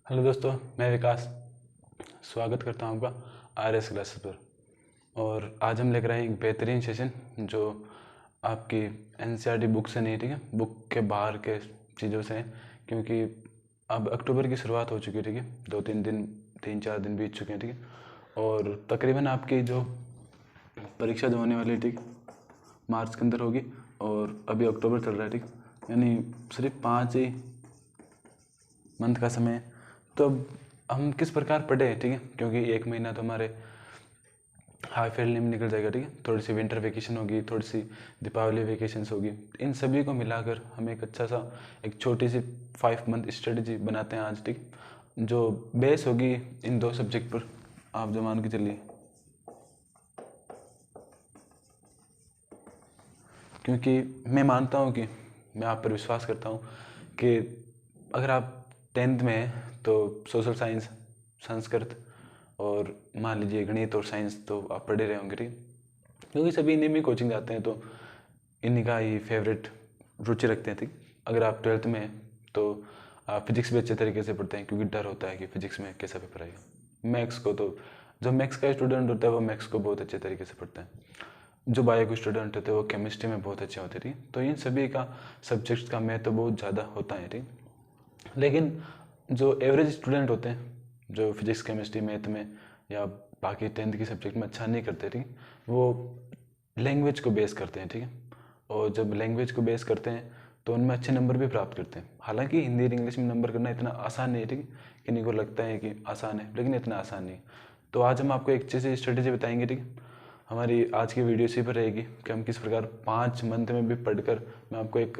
Hello दोस्तों, मैं विकास स्वागत करता हूं आपका आर क्लासेस पर। और आज हम लेकर आए एक बेहतरीन सेशन जो आपकी एनसीईआरटी बुक से नहीं, ठीक है, बुक के बाहर के चीज़ों से है। क्योंकि अब अक्टूबर की शुरुआत हो चुकी है, ठीक है, 3-4 दिन बीत चुके हैं, ठीक है। और तकरीबन आपकी जो परीक्षा जो होने वाली है, ठीक, मार्च के अंदर होगी और अभी अक्टूबर चल रहा है, ठीक, यानी सिर्फ 5 ही मंथ का समय है। तो अब हम किस प्रकार पढ़े हैं, ठीक है, क्योंकि 1 महीना तो हमारे हाफ ईयरली में निकल जाएगा, ठीक है। थोड़ी सी विंटर वेकेशन होगी, थोड़ी सी दीपावली वेकेशंस होगी, इन सभी को मिलाकर हम एक अच्छा सा एक छोटी सी 5 मंथ स्ट्रेटजी बनाते हैं आज, ठीक, जो बेस होगी इन 2 सब्जेक्ट पर। आप जो मान के चलिए, क्योंकि मैं मानता हूँ कि मैं आप पर विश्वास करता हूँ कि अगर आप 10th में हैं तो सोशल साइंस, संस्कृत और मान लीजिए गणित और साइंस तो आप पढ़े रहे होंगे, ठीक, क्योंकि सभी इन्हीं में कोचिंग जाते हैं तो इन्हीं का ही फेवरेट रुचि रखते हैं, ठीक। अगर आप 12th में हैं तो आप फिजिक्स भी अच्छे तरीके से पढ़ते हैं, क्योंकि डर होता है कि फिजिक्स में कैसा पेपर आएगा। मैथ्स को तो जो मैथ्स का स्टूडेंट होता है वो मैथ्स को बहुत अच्छे तरीके से पढ़ता है, जो बायो के स्टूडेंट होते हैं वो केमिस्ट्री में बहुत अच्छे होते हैं, ठीक। तो इन सभी का सब्जेक्ट्स का महत्व तो बहुत ज़्यादा होता है, ठीक। लेकिन जो एवरेज स्टूडेंट होते हैं, जो फिजिक्स केमिस्ट्री मैथ में या बाकी 10th की सब्जेक्ट में अच्छा नहीं करते, ठीक, वो लैंग्वेज को बेस करते हैं, ठीक है। और जब लैंग्वेज को बेस करते हैं तो उनमें अच्छे नंबर भी प्राप्त करते हैं। हालांकि हिंदी और इंग्लिश में नंबर करना इतना आसान नहीं है, ठीक, किन्हीं को लगता है कि आसान है, लेकिन इतना आसान नहीं है। तो आज हम आपको एक अच्छी सी स्ट्रेटेजी बताएंगे, ठीक। हमारी आज की वीडियो इसी पर रहेगी कि हम किस प्रकार 5 मंथ में भी पढ़कर मैं आपको एक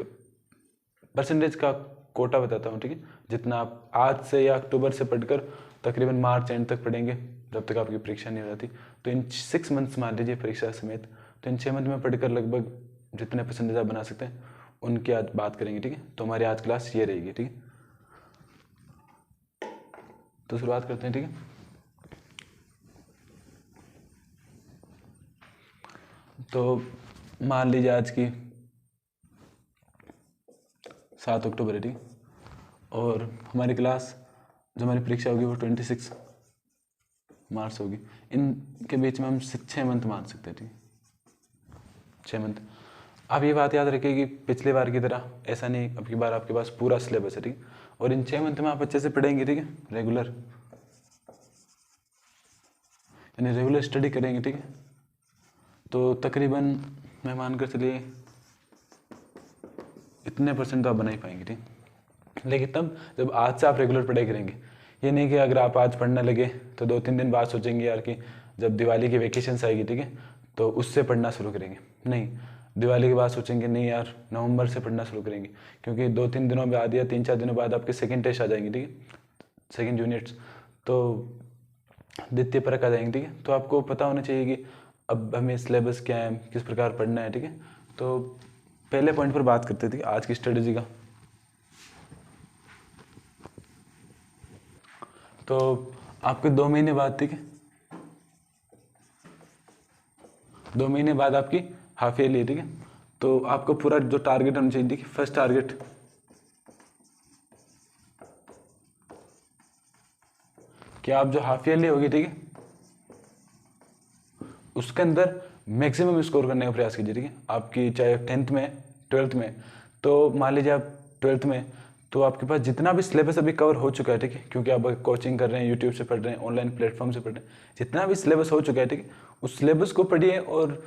परसेंटेज का कोटा बताता हूँ, ठीक है, जितना आप आज से या अक्टूबर से पढ़कर तकरीबन मार्च एंड तक पढ़ेंगे, जब तक आपकी परीक्षा नहीं हो जाती। तो इन 6 मंथ्स मान लीजिए परीक्षा समेत, तो इन 6 मंथ में पढ़कर लगभग जितने परसेंटेज आप बना सकते हैं उनकी आज बात करेंगे, ठीक है। तो हमारी आज क्लास ये रहेगी, ठीक है। तो शुरुआत करते हैं, ठीक है। तो मान लीजिए आज की 7 अक्टूबर है, ठीक, और हमारी क्लास जो हमारी परीक्षा होगी वो 26 मार्च होगी। इनके बीच में हम 6 मंथ मान सकते हैं, ठीक, 6 मंथ। आप ये बात याद रखिए कि पिछली बार की तरह ऐसा नहीं, अब की बार आपके पास पूरा सिलेबस है, ठीक, और इन 6 मंथ में आप अच्छे से पढ़ेंगे, ठीक है, रेगुलर, यानी रेगुलर स्टडी करेंगे, ठीक है। तो तकरीबन मैं मानकर चलिए इतने परसेंट तो आप बना ही पाएंगे, ठीक। लेकिन तब जब आज से आप रेगुलर पढ़ाई करेंगे, ये नहीं कि अगर आप आज पढ़ने लगे तो 2-3 दिन बाद सोचेंगे यार कि जब दिवाली की वेकेशंस आएगी, ठीक है, तो उससे पढ़ना शुरू करेंगे। नहीं, दिवाली के बाद सोचेंगे नहीं यार नवंबर से पढ़ना शुरू करेंगे, क्योंकि 2-3 दिनों बाद या 3-4 दिनों बाद आपके सेकंड टेस्ट आ जाएंगे, ठीक है, सेकंड यूनिट्स, तो द्वितीय परख आ जाएंगे, ठीक है। तो आपको पता होना चाहिए कि अब हमें सिलेबस क्या है, किस प्रकार पढ़ना है, ठीक है। तो पहले पॉइंट पर बात करते थे आज की स्ट्रेटेजी का। तो आपके 2 महीने बाद, ठीक है, 2 महीने बाद आपकी हाफ ईयरली है, ठीक है। तो आपको पूरा जो टारगेट होना चाहिए, ठीक है, फर्स्ट टारगेट कि आप जो हाफ ईयरली होगी, ठीक है, उसके अंदर मैक्सिमम स्कोर करने का प्रयास कीजिए, ठीक है। आपकी चाहे 10th में 12th में, तो मान लीजिए आप 12th में, तो आपके पास जितना भी सिलेबस अभी कवर हो चुका है, ठीक है, क्योंकि आप कोचिंग कर रहे हैं, यूट्यूब से पढ़ रहे हैं, ऑनलाइन प्लेटफॉर्म से पढ़ रहे हैं, जितना भी सिलेबस हो चुका है, ठीक है, उस सिलेबस को पढ़िए। और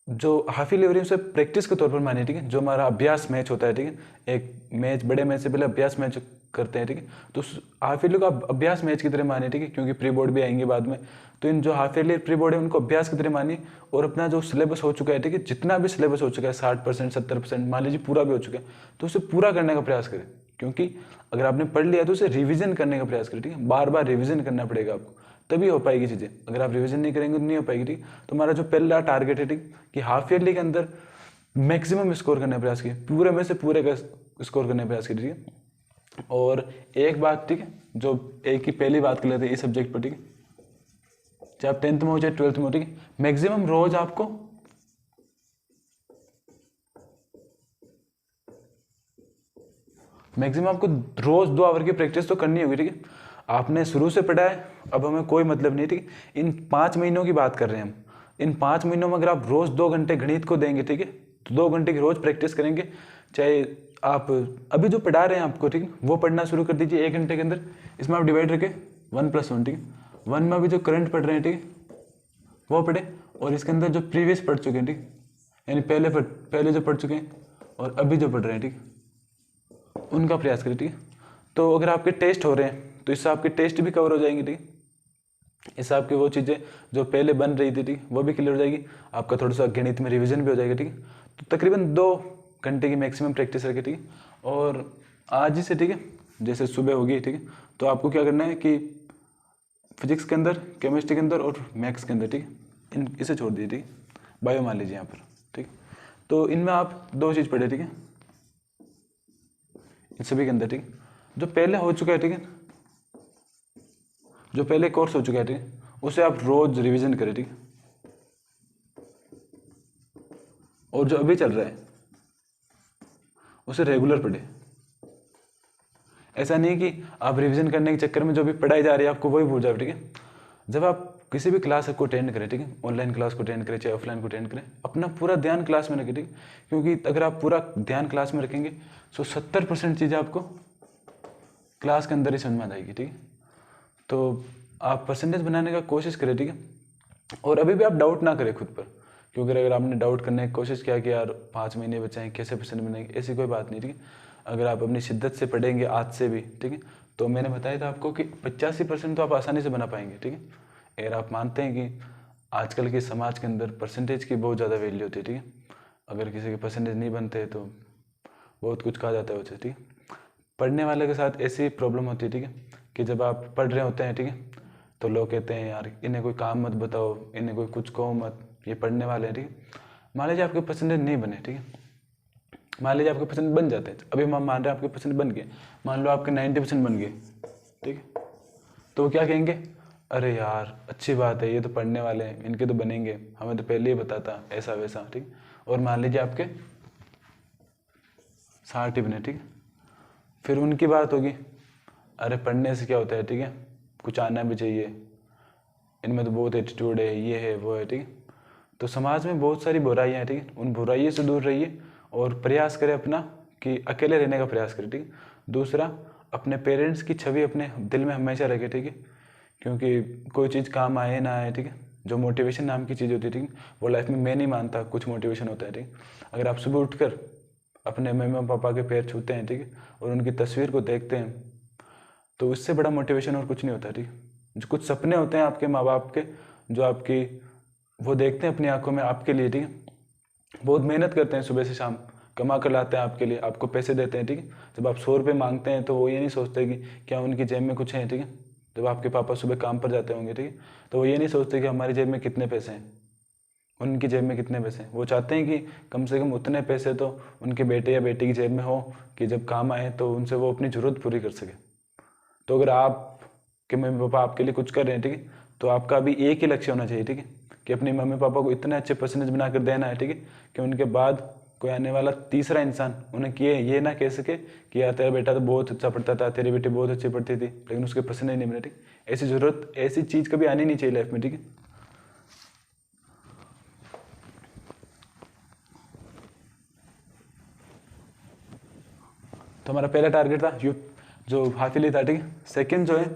जो हाफ ईयरली हो रही है उसे प्रैक्टिस के तौर पर मानिए, ठीक है। जो हमारा अभ्यास मैच होता है, ठीक है, एक मैच, बड़े मैच से पहले अभ्यास मैच करते हैं, ठीक है, तो उस हाफ ईयरली को आप अभ्यास मैच की तरह मानिए, ठीक है, क्योंकि प्री बोर्ड भी आएंगे बाद में। तो इन जो हाफ ईयरली प्री बोर्ड है उनको अभ्यास की तरह मानिए, और अपना जो सिलेबस हो चुका है, ठीक है, जितना भी सिलेबस हो चुका है 60%, 70% मान लीजिए पूरा भी हो चुका है, तो उसे पूरा करने का प्रयास करें। क्योंकि अगर आपने पढ़ लिया तो उसे रिविजन करने का प्रयास करें, ठीक है, बार बार रिविजन करना पड़ेगा आपको, तभी हो पाएगी चीज़ें। अगर आप रिवीजन नहीं करेंगे तो नहीं हो पाएगी, ठीक। तो हमारा जो पहला टारगेट है, ठीक, कि हाफ ईयरली के अंदर मैक्सिमम स्कोर करने का प्रयास कीजिए, पूरे में से पूरे का स्कोर करने का प्रयास कीजिए, ठीक है। और एक बात, ठीक है, जो एक ही पहली बात कर लेते हैं इस सब्जेक्ट पर, ठीक है, चाहे आप 10th में हो चाहे 12th में हो, ठीक है, मैक्सिमम रोज आपको मैक्सिमम आपको रोज़ 2 आवर की प्रैक्टिस तो करनी होगी, ठीक है। आपने शुरू से पढ़ा है, अब हमें कोई मतलब नहीं, ठीक है। इन 5 महीनों की बात कर रहे हैं हम। इन 5 महीनों में अगर आप रोज़ 2 घंटे गणित को देंगे, ठीक है, तो 2 घंटे की रोज़ प्रैक्टिस करेंगे। चाहे आप अभी जो पढ़ा रहे हैं आपको, ठीक है, वो पढ़ना शुरू कर दीजिए 1 घंटे के अंदर। इसमें आप डिवाइड रखें 1+1, ठीक है। 1 में अभी जो करंट पढ़ रहे हैं, ठीक है, वो पढ़े, और इसके अंदर जो प्रीवियस पढ़ चुके हैं, ठीक, यानी पहले जो पढ़ चुके हैं और अभी जो पढ़ रहे हैं, ठीक, उनका प्रयास करें, ठीक है। तो अगर आपके टेस्ट हो रहे हैं तो इससे आपके टेस्ट भी कवर हो जाएंगे, ठीक है। इससे आपकी वो चीज़ें जो पहले बन रही थी, ठीक, वो भी क्लियर हो जाएगी। आपका थोड़ा सा गणित में रिवीजन भी हो जाएगा, ठीक है। तो तकरीबन 2 घंटे की मैक्सिमम प्रैक्टिस रखें, ठीक है। और आज ही से, ठीक है, जैसे सुबह होगी, ठीक है, तो आपको क्या करना है कि फिजिक्स के अंदर, केमिस्ट्री के अंदर और मैथ्स के अंदर, ठीक है, इसे छोड़ दीजिए, ठीक है। बायो मान लीजिए यहाँ पर, ठीक। तो इनमें आप 2 चीज़ पढ़े, ठीक है, इन सभी के अंदर, ठीक। जो पहले हो चुका है, ठीक है, जो पहले कोर्स हो चुका है, ठीक है, उसे आप रोज रिवीजन करें, ठीक है। और जो अभी चल रहा है उसे रेगुलर पढ़े। ऐसा नहीं कि आप रिवीजन करने के चक्कर में जो भी पढ़ाई जा रही है आपको वही भूल जाए, ठीक है। जब आप किसी भी क्लास को अटेंड करें, ठीक है, ऑनलाइन क्लास को अटेंड करें चाहे ऑफलाइन को अटेंड करें, अपना पूरा ध्यान क्लास में रखें, ठीक। क्योंकि अगर आप पूरा ध्यान क्लास में रखेंगे तो 70% चीज़ें आपको क्लास के अंदर ही समझ में आ जाएगी, ठीक है। तो आप परसेंटेज बनाने का कोशिश करें, ठीक है। और अभी भी आप डाउट ना करें खुद पर, क्योंकि अगर आपने डाउट करने की कोशिश किया कि यार 5 महीने बचे हैं कैसे परसेंट बनेंगे, ऐसी कोई बात नहीं, ठीक है। अगर आप अपनी शिद्दत से पढ़ेंगे आज से भी, ठीक है, तो मैंने बताया था आपको कि 85% तो आप आसानी से बना पाएंगे, ठीक है। अगर आप मानते हैं कि आजकल के समाज के अंदर परसेंटेज की बहुत ज़्यादा वैल्यू होती है, ठीक है। अगर किसी के परसेंटेज नहीं बनते तो बहुत कुछ कहा जाता है उसे, ठीक है। पढ़ने वाले के साथ ऐसी प्रॉब्लम होती है, ठीक है, कि जब आप पढ़ रहे होते हैं, ठीक है, तो लोग कहते हैं यार इन्हें कोई काम मत बताओ, इन्हें कोई कुछ कहो मत, ये पढ़ने वाले हैं, ठीक है। मान लीजिए आपके परसेंटेज नहीं बने, ठीक है, मान लीजिए आपके परसेंट बन जाते हैं, अभी हम मान रहे हैं आपके परसेंट बन गए, मान लो आपके 90% बन गए, ठीक है, तो वो क्या कहेंगे, अरे यार अच्छी बात है, ये तो पढ़ने वाले हैं, इनके तो बनेंगे, हमें तो पहले ही पता था ऐसा वैसा, ठीक। और मान लीजिए आपके 60 ही बने, ठीक है, फिर उनकी बात होगी, अरे पढ़ने से क्या होता है, ठीक है, कुछ आना भी चाहिए, इनमें तो बहुत एटीट्यूड है, ये है वो है, ठीक है। तो समाज में बहुत सारी बुराइयाँ हैं, ठीक है, उन बुराइयों से दूर रहिए और प्रयास करें अपना कि अकेले रहने का प्रयास करें, ठीक है। दूसरा, अपने पेरेंट्स की छवि अपने दिल में हमेशा रखें, ठीक है, क्योंकि कोई चीज़ काम आए ना आए, ठीक है, जो मोटिवेशन नाम की चीज़ होती है, ठीक है, वो लाइफ में मैं नहीं मानता कुछ मोटिवेशन होता है, ठीक। अगर आप सुबह उठकर अपने मम्मी पापा के पैर छूते हैं, ठीक है, और उनकी तस्वीर को देखते हैं, तो उससे बड़ा मोटिवेशन और कुछ नहीं होता, ठीक। जो कुछ सपने होते हैं आपके माँ बाप के, जो आपकी वो देखते हैं अपनी आंखों में आपके लिए, ठीक है, बहुत मेहनत करते हैं सुबह से शाम, कमा कर लाते हैं आपके लिए, आपको पैसे देते हैं, ठीक है। जब आप 100 रुपये मांगते हैं तो वो ये नहीं सोचते कि क्या उनकी जेब में कुछ है, ठीक है। जब आपके पापा सुबह काम पर जाते होंगे, ठीक है, तो वो ये नहीं सोचते कि हमारी जेब में कितने पैसे हैं, उनकी जेब में कितने पैसे हैं। वो चाहते हैं कि कम से कम उतने पैसे तो उनके बेटे या बेटी की जेब में हो कि जब काम आए तो उनसे वो अपनी ज़रूरत पूरी कर सके। तो अगर आपके मम्मी पापा आपके लिए कुछ कर रहे हैं, ठीक है, तो आपका अभी एक ही लक्ष्य होना चाहिए, ठीक है, कि अपने मम्मी पापा को इतने अच्छे परसेंटेज बनाकर देना है, ठीक है, कि उनके बाद कोई आने वाला तीसरा इंसान उन्हें ये ना कह सके कि यार तेरा बेटा तो बहुत अच्छा पढ़ता था, तेरी बेटी बहुत अच्छी पढ़ती थी, लेकिन उसके परसेंटेज नहीं बने, ठीक। ऐसी ज़रूरत, ऐसी चीज़ कभी आनी नहीं चाहिए लाइफ में, ठीक है। तो हमारा पहला टारगेट था जो हाफिली था, ठीक है। सेकंड जो है,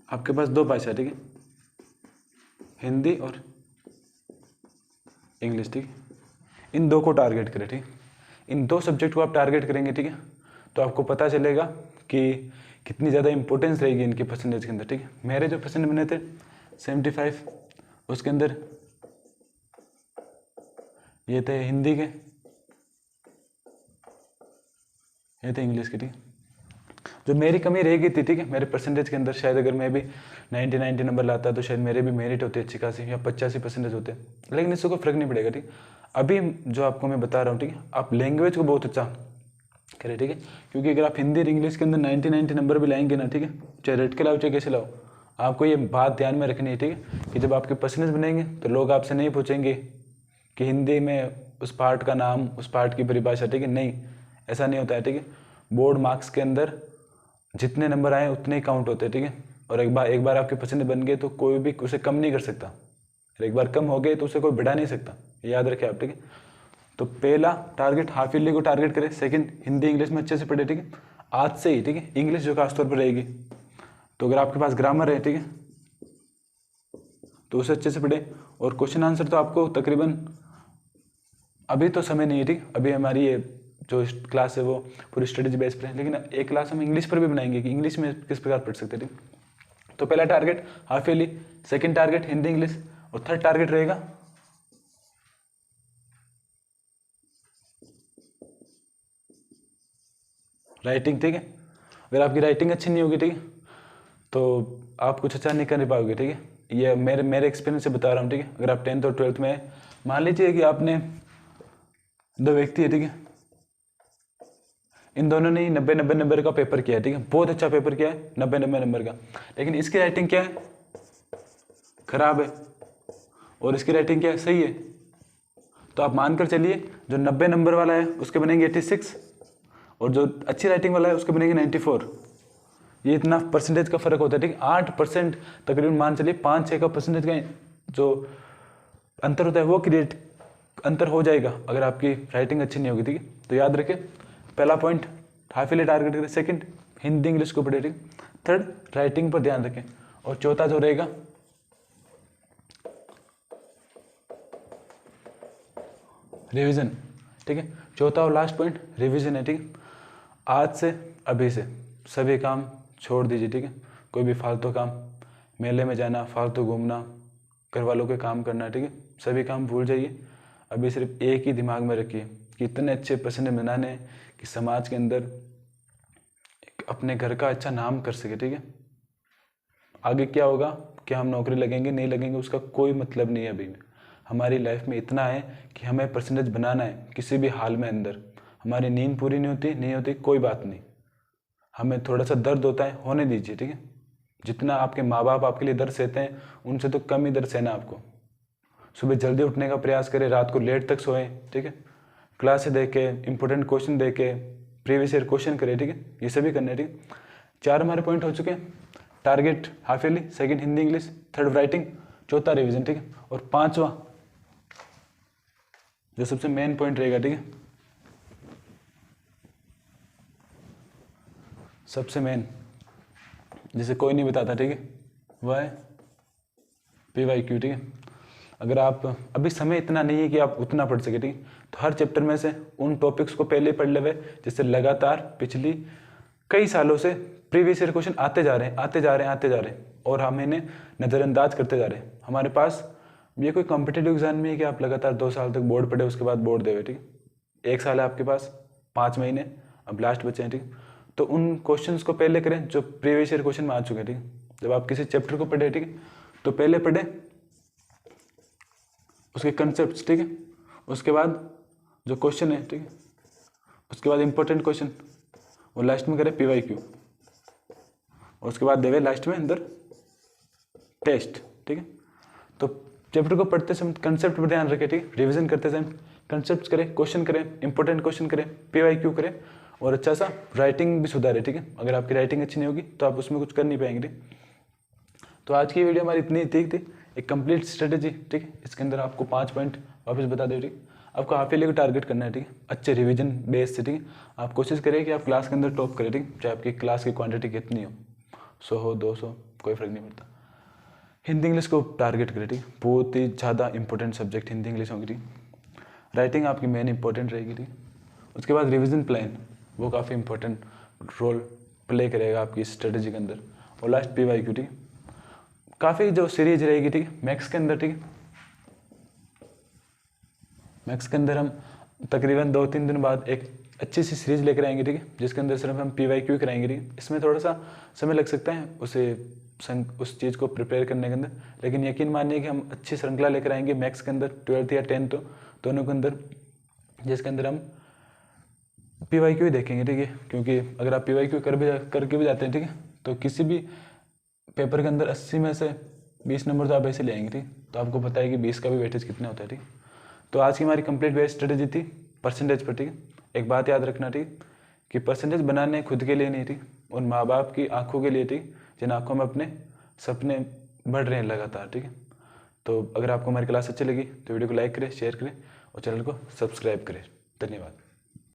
आपके पास 2 भाषा, ठीक है, हिंदी और इंग्लिश, ठीक। इन 2 को टारगेट करें, ठीक। इन 2 सब्जेक्ट को आप टारगेट करेंगे, ठीक है, तो आपको पता चलेगा कि कितनी ज़्यादा इंपॉर्टेंस रहेगी इनकी परसेंटेज के अंदर, ठीक है। मेरे जो परसेंट बने थे 75, उसके अंदर ये थे हिंदी के, ये थे इंग्लिश के, ठीक। जो मेरी कमी रह गई थी, ठीक है, मेरे परसेंटेज के अंदर, शायद अगर मैं भी 90 नंबर लाता तो शायद मेरे भी मेरिट होते अच्छी खासी, या 85% होते, लेकिन इससे कोई फर्क नहीं पड़ेगा, ठीक। अभी जो आपको मैं बता रहा हूँ, ठीक है, आप लैंग्वेज को बहुत अच्छा करें, ठीक है, क्योंकि अगर आप हिंदी और इंग्लिश के अंदर 90 नंबर भी लाएंगे ना, ठीक है, चाहे रट के लाओ चाहे कैसे लाओ, आपको ये बात ध्यान में रखनी है, ठीक है, कि जब आपके परसेंटेज बनेंगे तो लोग आपसे नहीं पूछेंगे कि हिंदी में उस पार्ट का नाम, उस पार्ट की परिभाषा, ठीक है, नहीं, ऐसा नहीं होता है, ठीक है। बोर्ड मार्क्स के अंदर जितने नंबर आए उतने ही काउंट होते हैं, ठीक है। और एक बार आपके पसंद बन गए तो कोई भी उसे कम नहीं कर सकता, और एक बार कम हो गए तो उसे कोई बढ़ा नहीं सकता, याद रखें आप, ठीक है। तो पहला टारगेट हाफ ईयरली को टारगेट करें। सेकंड, हिंदी इंग्लिश में अच्छे से पढ़े, ठीक है, आज से ही, ठीक है। इंग्लिश जो खास तौर पर रहेगी, तो अगर आपके पास ग्रामर है, ठीक है, तो उसे अच्छे से पढ़े। और क्वेश्चन आंसर तो आपको तकरीबन, अभी तो समय नहीं है, ठीक, अभी हमारी ये जो क्लास है वो पूरी स्टडीज बेस पर है, लेकिन एक क्लास हम इंग्लिश पर भी बनाएंगे कि इंग्लिश में किस प्रकार पढ़ सकते हैं, ठीक। तो पहला target half yearly, second target Hindi English, और थर्ड टारगेट रहेगा राइटिंग, ठीक है। अगर आपकी राइटिंग अच्छी नहीं होगी, ठीक है, तो आप कुछ अच्छा नहीं कर पाओगे, ठीक है। ये मेरे एक्सपीरियंस से बता रहा हूँ, ठीक है। अगर आप 10th और 12th में, मान लीजिए कि आपने दो व्यक्ति है, ठीक है, इन दोनों ने ही 90-90 नंबर का पेपर किया है, ठीक है, बहुत अच्छा पेपर किया है 90-90 नंबर का, लेकिन इसकी राइटिंग क्या है, खराब है, और इसकी राइटिंग क्या है, सही है। तो आप मानकर चलिए जो 90 नंबर वाला है उसके बनेंगे 86, और जो अच्छी राइटिंग वाला है उसके बनेंगे 94। ये इतना परसेंटेज का फर्क होता है, ठीक है, 8% तकरीबन, मान चलिए 5-6 का परसेंटेज का जो अंतर होता है वो क्रिएट अंतर हो जाएगा अगर आपकी राइटिंग अच्छी नहीं होगी, ठीक है। तो याद रखें, पहला पॉइंट हाफ ईयरली टारगेट करें, सेकंड हिंदी इंग्लिश को पढ़े, ठीक, थर्ड राइटिंग पर ध्यान रखें, और चौथा जो रहेगा रिवीजन, ठीक है। चौथा और लास्ट पॉइंट रिवीजन है, ठीक है। आज से, अभी से सभी काम छोड़ दीजिए, ठीक है। कोई भी फालतू काम, मेले में जाना, फालतू घूमना, घर वालों के काम करना, ठीक है, सभी काम भूल जाइए। अभी सिर्फ एक ही दिमाग में रखिए कि इतने अच्छे परसेंटेज बनाने कि समाज के अंदर अपने घर का अच्छा नाम कर सके, ठीक है। आगे क्या होगा, क्या हम नौकरी लगेंगे नहीं लगेंगे उसका कोई मतलब नहीं है। अभी में हमारी लाइफ में इतना है कि हमें परसेंटेज बनाना है किसी भी हाल में अंदर। हमारी नींद पूरी नहीं होती कोई बात नहीं, हमें थोड़ा सा दर्द होता है, होने दीजिए, ठीक है। जितना आपके माँ बाप आपके लिए दर्द सहते हैं उनसे तो कम ही दर्द सहना आपको। सुबह जल्दी उठने का प्रयास करें, रात को लेट तक सोएं, ठीक है। क्लास से देख के, इंपॉर्टेंट क्वेश्चन देख के, प्रीवियस ईयर क्वेश्चन करें, ठीक है। ये सभी करने, ठीक है। 4 हमारे पॉइंट हो चुके हैं, target half yearly, second Hindi English, third writing, चौथा रिवीजन, ठीक है। और पांचवा जो सबसे मेन पॉइंट रहेगा, ठीक है, सबसे मेन जिसे कोई नहीं बताता, ठीक है, वह है PYQ, ठीक है। अगर आप, अभी समय इतना नहीं है कि आप उतना पढ़ सके, ठीक है, तो हर चैप्टर में से उन टॉपिक्स को पहले पढ़ ले, जिससे लगातार पिछली कई सालों से प्रीवियस ईयर क्वेश्चन आते जा रहे हैं, और हम इन्हें नज़रअंदाज करते जा रहे हैं। हमारे पास ये कोई कॉम्पिटेटिव एग्जाम में है कि आप लगातार 2 साल तक बोर्ड पढ़े उसके बाद बोर्ड देवे, ठीक है। 1 साल है आपके पास, 5 महीने अब लास्ट बचे हैं, ठीक है। तो उन क्वेश्चंस को पहले करें जो प्रीवियस ईयर क्वेश्चन में आ चुके हैं, ठीक है। जब आप किसी चैप्टर को पढ़े, ठीक है, तो पहले पढ़े उसके कंसेप्ट, ठीक है, उसके बाद जो क्वेश्चन है, ठीक है, उसके बाद इंपॉर्टेंट क्वेश्चन, और लास्ट में करें PYQ, और उसके बाद देवे लास्ट में अंदर टेस्ट, ठीक है। तो चैप्टर को पढ़ते समय कंसेप्ट पर ध्यान रखें, ठीक है। रिवीजन करते समय कंसेप्ट करें, क्वेश्चन करें, इंपॉर्टेंट क्वेश्चन करें, PYQ करें, और अच्छा सा राइटिंग भी सुधारें, ठीक है। अगर आपकी राइटिंग अच्छी नहीं होगी तो आप उसमें कुछ कर नहीं पाएंगे, ठीक। तो आज की वीडियो हमारी इतनी ठीक थी, एक कंप्लीट स्ट्रेटेजी, ठीक है। इसके अंदर आपको 5 पॉइंट वापस बता दे, ठीक। आपको हाफ ईयरली को टारगेट करना है, ठीक है, अच्छे रिवीजन बेस से, ठीक है। आप कोशिश करें कि आप क्लास के अंदर टॉप करें, ठीक, चाहे आपकी क्लास की क्वांटिटी कितनी हो, 100 हो 200, कोई फर्क नहीं पड़ता। हिंदी इंग्लिश को टारगेट करें, ठीक, बहुत ही ज़्यादा इंपॉर्टेंट सब्जेक्ट हिंदी इंग्लिश होगी, ठीक। राइटिंग आपकी मेन इंपॉर्टेंट रहेगी, ठीक। उसके बाद रिवीजन प्लान, वो काफ़ी इंपॉर्टेंट रोल प्ले करेगा आपकी स्ट्रेटेजी के अंदर, और लास्ट PYQ, ठीक। काफ़ी जो सीरीज रहेगी, ठीक, मैथ्स के अंदर, ठीक, मैथ्स के अंदर हम तकरीबन 2-3 दिन बाद एक अच्छी सी सीरीज लेकर आएंगे, ठीक है, जिसके अंदर सिर्फ हम PYQ कराएंगे, ठीक। इसमें थोड़ा सा समय लग सकता है उस चीज़ को प्रिपेयर करने के अंदर, लेकिन यकीन मानिए कि हम अच्छी श्रृंखला लेकर आएंगे मैथ्स के अंदर, 12th या 10th दोनों के अंदर, जिसके अंदर हम PYQ ही देखेंगे, ठीक है। क्योंकि अगर आप PYQ करके भी जाते हैं, ठीक है, तो किसी भी पेपर के अंदर 80 में से 20 नंबर तो आप ऐसे ले आएंगे, ठीक। तो आपको पता है कि 20 का भी वेटेज कितना होता है, ठीक। तो आज की हमारी कंप्लीट बेस्ड स्ट्रेटेजी थी परसेंटेज पर, ठीक है। एक बात याद रखना, ठीक, कि परसेंटेज बनाने खुद के लिए नहीं थी, उन माँ बाप की आंखों के लिए थी जिन आंखों में अपने सपने बढ़ रहे हैं लगातार, ठीक है। तो अगर आपको हमारी क्लास अच्छी लगी तो वीडियो को लाइक करें, शेयर करें और चैनल को सब्सक्राइब करें। धन्यवाद।